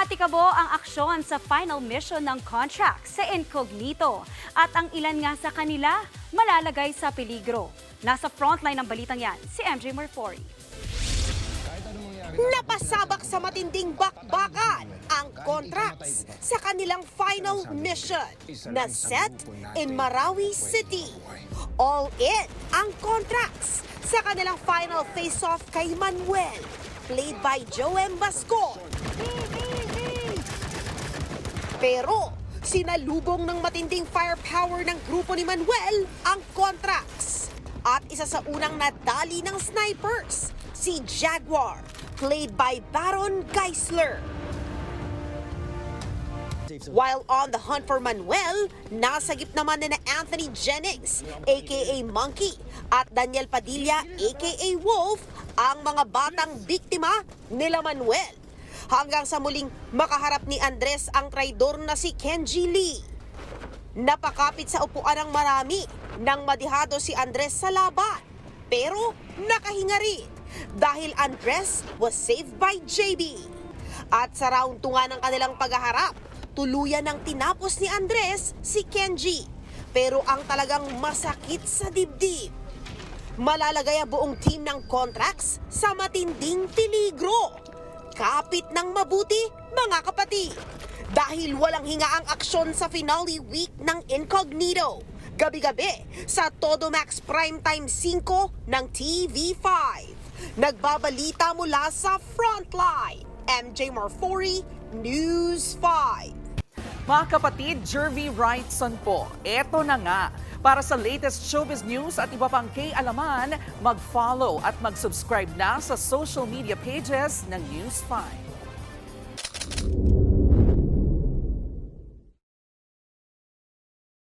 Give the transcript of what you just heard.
Umatikabo ang aksyon sa final mission ng contract sa Incognito at ang ilan nga sa kanila malalagay sa peligro. Nasa frontline ng balitang yan, si MJ Marfori. Napasabak sa matinding bakbakan ang contracts sa kanilang final mission na set in Marawi City. All in ang contracts sa kanilang final face-off kay Manuel, played by Joem Bascon. Pero sinalubong ng matinding firepower ng grupo ni Manuel ang contracts. At isa sa unang nadali ng snipers, si Jaguar, played by Baron Geisler. While on the hunt for Manuel, nasagip naman na Anthony Jennings, aka Monkey, at Daniel Padilla, aka Wolf, ang mga batang biktima nila Manuel. Hanggang sa muling makaharap ni Andres ang traidor na si Kenji Lee. Napakapit sa upuan ng marami nang madihado si Andres sa laban. Pero nakahinga rin dahil Andres was saved by JB. At sa round 2 nga ng kanilang paghaharap, tuluyan ng tinapos ni Andres si Kenji. Pero ang talagang masakit sa dibdib, malalagay ang buong team ng contracts sa matinding peligro. Kapit ng mabuti, mga kapatid. Dahil walang hinga ang aksyon sa finale week ng Incognito. Gabi-gabi sa Todo Max Primetime 5 ng TV5. Nagbabalita mula sa Frontline. MJ Marfori, News 5. Mga kapatid, Jervy Wrightson po. Eto na nga. Para sa latest showbiz news at iba pang K-alaman, mag-follow at mag-subscribe na sa social media pages ng News 5.